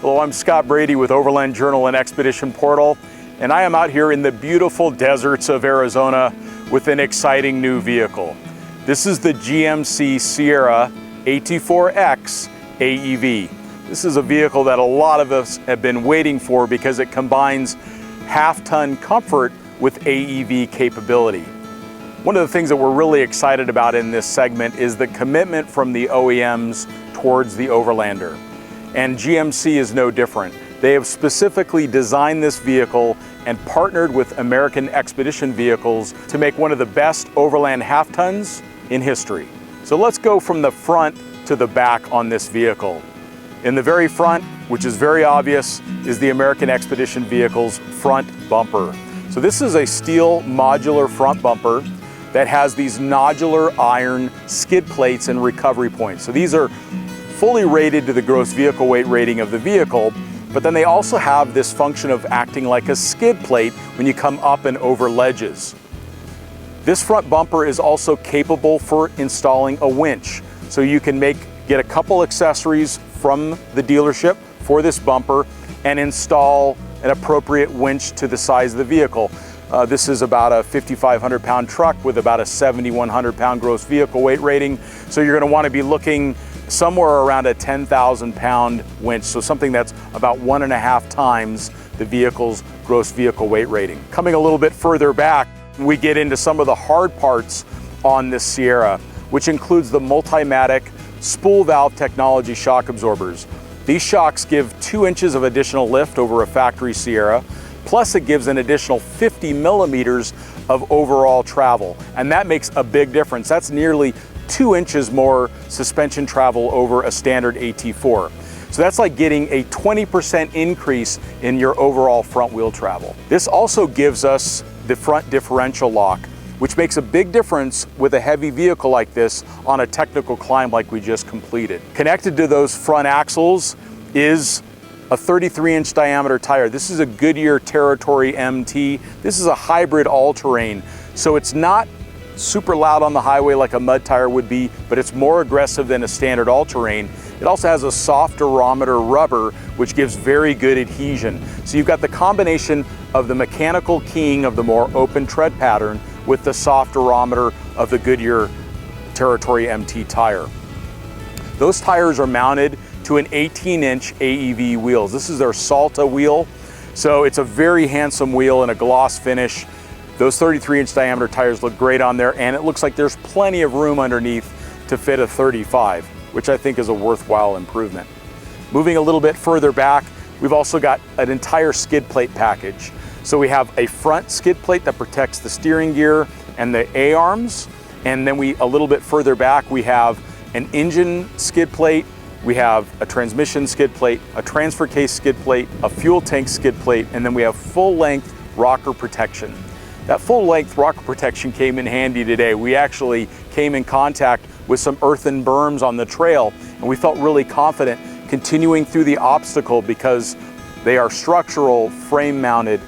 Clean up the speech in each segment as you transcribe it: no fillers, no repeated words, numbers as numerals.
Hello, I'm Scott Brady with Overland Journal and Expedition Portal, and I am out here in the beautiful deserts of Arizona with an exciting new vehicle. This is the GMC Sierra AT4x AEV. This is a vehicle that a lot of us have been waiting for because it combines half-ton comfort with AEV capability. One of the things that we're really excited about in this segment is the commitment from the OEMs towards the Overlander. And GMC is no different. They have specifically designed this vehicle and partnered with American Expedition Vehicles to make one of the best overland half-tons in history. So let's go from the front to the back on this vehicle. In the very front, which is very obvious, is the American Expedition Vehicles front bumper. So this is a steel modular front bumper that has these nodular iron skid plates and recovery points. So these are fully rated to the gross vehicle weight rating of the vehicle, but then they also have this function of acting like a skid plate when you come up and over ledges. This front bumper is also capable for installing a winch. So you can get a couple accessories from the dealership for this bumper and install an appropriate winch to the size of the vehicle. This is about a 5,500 pound truck with about a 7,100 pound gross vehicle weight rating. So you're going to want to be looking somewhere around a 10,000 pound winch, so something that's about 1.5 times the vehicle's gross vehicle weight rating. Coming a little bit further back, we get into some of the hard parts on this Sierra, which includes the Multimatic spool valve technology shock absorbers. These shocks give 2 inches of additional lift over a factory Sierra, plus it gives an additional 50 millimeters of overall travel, and that makes a big difference. That's nearly 2 inches more suspension travel over a standard AT4. So that's like getting a 20% increase in your overall front wheel travel. This also gives us the front differential lock, which makes a big difference with a heavy vehicle like this on a technical climb like we just completed. Connected to those front axles is a 33-inch diameter tire. This is a Goodyear Territory MT. This is a hybrid all-terrain, so it's not super loud on the highway like a mud tire would be, but it's more aggressive than a standard all-terrain. It also has a soft durometer rubber, which gives very good adhesion. So you've got the combination of the mechanical keying of the more open tread pattern with the soft durometer of the Goodyear Territory MT tire. Those tires are mounted to an 18-inch AEV wheels. This is their Salta wheel. So it's a very handsome wheel in a gloss finish. Those 33-inch diameter tires look great on there, and it looks like there's plenty of room underneath to fit a 35, which I think is a worthwhile improvement. Moving a little bit further back, we've also got an entire skid plate package. So we have a front skid plate that protects the steering gear and the A-arms, and then a little bit further back, we have an engine skid plate, we have a transmission skid plate, a transfer case skid plate, a fuel tank skid plate, and then we have full-length rocker protection. That full-length rocker protection came in handy today. We actually came in contact with some earthen berms on the trail, and we felt really confident continuing through the obstacle because they are structural frame-mounted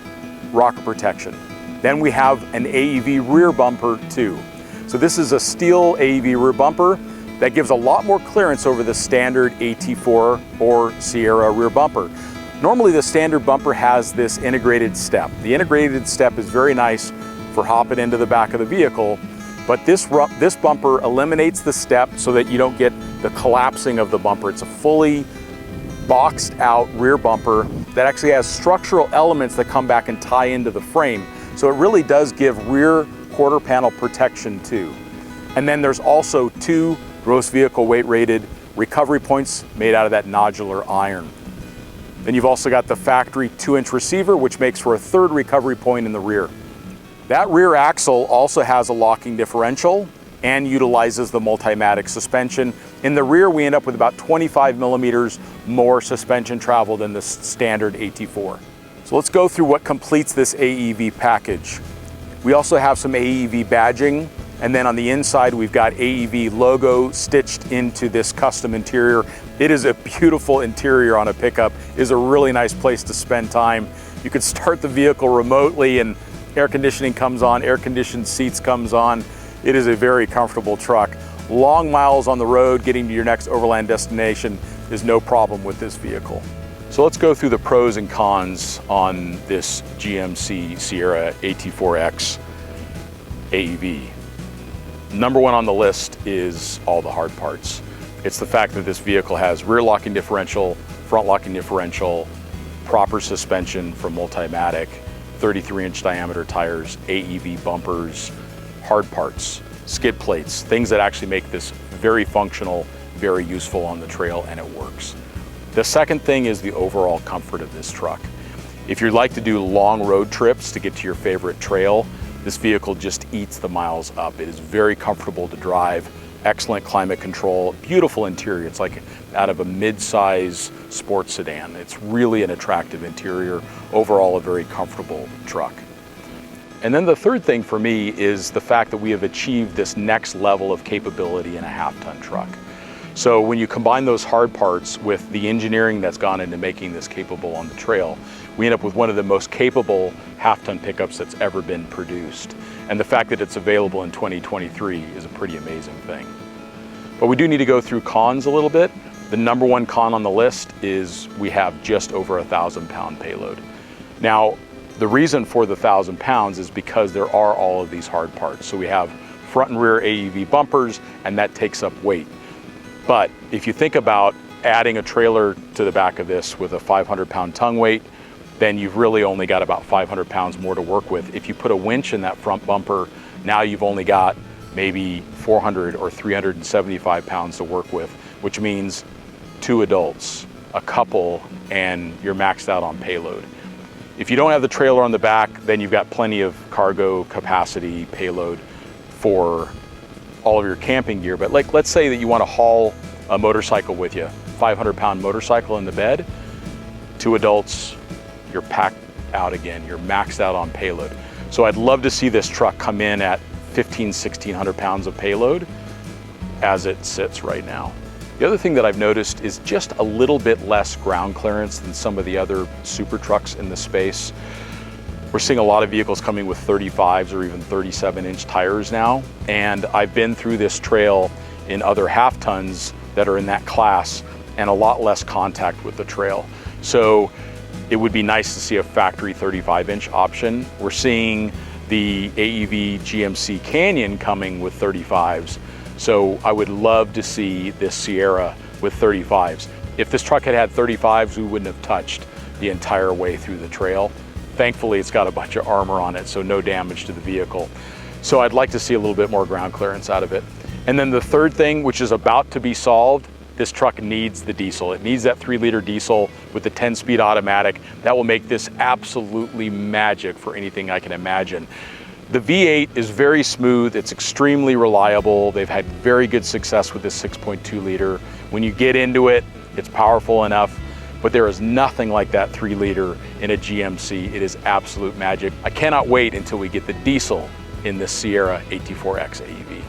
rocker protection. Then we have an AEV rear bumper too. So this is a steel AEV rear bumper that gives a lot more clearance over the standard AT4 or Sierra rear bumper. Normally the standard bumper has this integrated step. The integrated step is very nice for hopping into the back of the vehicle, but this bumper eliminates the step so that you don't get the collapsing of the bumper. It's a fully boxed out rear bumper that actually has structural elements that come back and tie into the frame. So it really does give rear quarter panel protection too. And then there's also 2 gross vehicle weight rated recovery points made out of that nodular iron. Then you've also got the factory 2-inch receiver, which makes for a 3rd recovery point in the rear. That rear axle also has a locking differential and utilizes the Multimatic suspension. In the rear, we end up with about 25 millimeters more suspension travel than the standard AT4. So let's go through what completes this AEV package. We also have some AEV badging, and then on the inside, we've got AEV logo stitched into this custom interior. It is a beautiful interior on a pickup. It is a really nice place to spend time. You could start the vehicle remotely and air conditioning comes on, air conditioned seats comes on. It is a very comfortable truck. Long miles on the road, getting to your next overland destination is no problem with this vehicle. So let's go through the pros and cons on this GMC Sierra AT4x AEV. Number one on the list is all the hard parts. It's the fact that this vehicle has rear locking differential, front locking differential, proper suspension from Multimatic, 33-inch diameter tires, AEV bumpers, hard parts, skid plates, things that actually make this very functional, very useful on the trail, and it works. The second thing is the overall comfort of this truck. If you'd like to do long road trips to get to your favorite trail, this vehicle just eats the miles up. It is very comfortable to drive, excellent climate control, beautiful interior. It's like out of a mid-size sports sedan. It's really an attractive interior. Overall, a very comfortable truck. And then the third thing for me is the fact that we have achieved this next level of capability in a half-ton truck. So when you combine those hard parts with the engineering that's gone into making this capable on the trail, we end up with one of the most capable half-ton pickups that's ever been produced. And the fact that it's available in 2023 is a pretty amazing thing. But we do need to go through cons a little bit. The number one con on the list is we have just over 1,000-pound payload. Now, the reason for the 1,000 pounds is because there are all of these hard parts. So we have front and rear AEV bumpers, and that takes up weight. But if you think about adding a trailer to the back of this with a 500-pound tongue weight, then you've really only got about 500 pounds more to work with. If you put a winch in that front bumper, now you've only got maybe 400 or 375 pounds to work with, which means 2 adults, a couple, and you're maxed out on payload. If you don't have the trailer on the back, then you've got plenty of cargo capacity, payload for all of your camping gear. But like, let's say that you want to haul a motorcycle with you, 500-pound motorcycle in the bed, 2 adults, you're packed out again, you're maxed out on payload. So I'd love to see this truck come in at 1,600 pounds of payload as it sits right now. The other thing that I've noticed is just a little bit less ground clearance than some of the other super trucks in the space. We're seeing a lot of vehicles coming with 35s or even 37-inch tires now, and I've been through this trail in other half tons that are in that class, and a lot less contact with the trail. So it would be nice to see a factory 35-inch option. We're seeing the AEV GMC Canyon coming with 35s, so I would love to see this Sierra with 35s. If this truck had had 35s, we wouldn't have touched the entire way through the trail. Thankfully, it's got a bunch of armor on it, so no damage to the vehicle. So I'd like to see a little bit more ground clearance out of it. And then the third thing, which is about to be solved, this truck needs the diesel. It needs that 3-liter diesel with the 10-speed automatic. That will make this absolutely magic for anything I can imagine. The V8 is very smooth, it's extremely reliable. They've had very good success with this 6.2-liter. When you get into it, it's powerful enough, but there is nothing like that 3-liter in a GMC. It is absolute magic. I cannot wait until we get the diesel in the Sierra AT4x AEV.